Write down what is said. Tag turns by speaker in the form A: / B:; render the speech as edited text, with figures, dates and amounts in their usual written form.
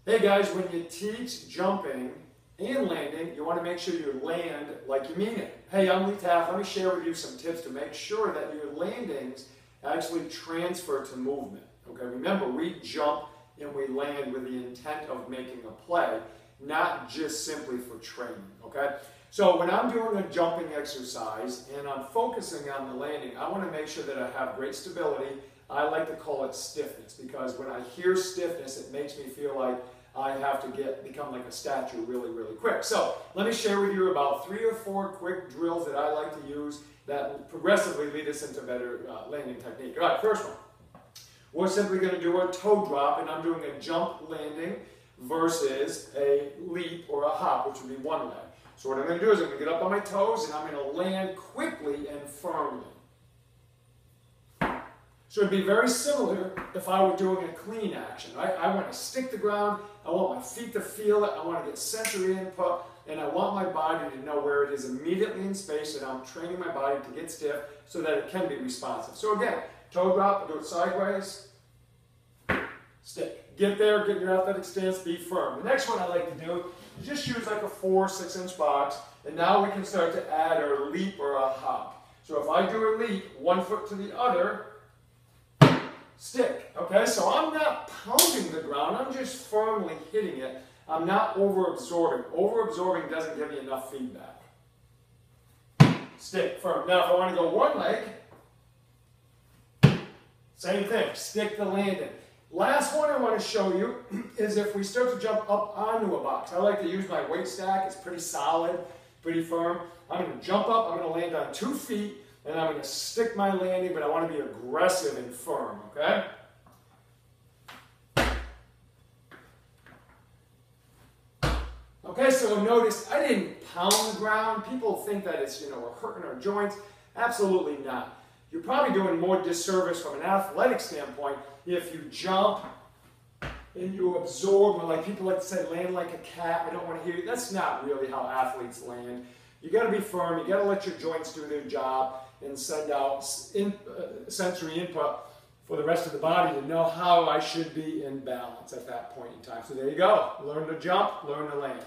A: Hey guys, when you teach jumping and landing, you want to make sure you land like you mean it. Hey, I'm Lee Taft. Let me share with you some tips to make sure that your landings actually transfer to movement. Okay, remember, we jump and we land with the intent of making a play, not just simply for training. Okay, so when I'm doing a jumping exercise and I'm focusing on the landing, I want to make sure that I have great stability. I like to call it stiffness, because when I hear stiffness, it makes me feel like I have to become like a statue really, really quick. So let me share with you about 3 or 4 quick drills that I like to use that will progressively lead us into better landing technique. All right, first one. We're simply going to do a toe drop, and I'm doing a jump landing versus a leap or a hop, which would be one leg. So what I'm going to do is I'm going to get up on my toes and I'm going to land quickly and firmly. So it'd be very similar if I were doing a clean action, right? I want to stick the ground, I want my feet to feel it, I want to get sensory input, and I want my body to know where it is immediately in space, and I'm training my body to get stiff so that it can be responsive. So again, toe drop, do it sideways, stick. Get there, get your athletic stance, be firm. The next one I like to do is just use like a 4 or 6 inch box, and now we can start to add a leap or a hop. So if I do a leap, 1 foot to the other, stick. Okay, so I'm not pounding the ground, I'm just firmly hitting it. I'm not over-absorbing. Over-absorbing doesn't give me enough feedback. Stick, firm. Now if I want to go one leg, same thing, stick the landing. Last one I want to show you is if we start to jump up onto a box. I like to use my weight stack, it's pretty solid, pretty firm. I'm going to jump up, I'm going to land on 2 feet, and I'm going to stick my landing, but I want to be aggressive and firm, okay? Okay, so notice I didn't pound the ground. People think that it's, we're hurting our joints. Absolutely not. You're probably doing more disservice from an athletic standpoint if you jump and you absorb, or like people like to say, land like a cat. I don't want to hear you. That's not really how athletes land. You got to be firm. You got to let your joints do their job and send out sensory input for the rest of the body to know how I should be in balance at that point in time. So there you go. Learn to jump, learn to land.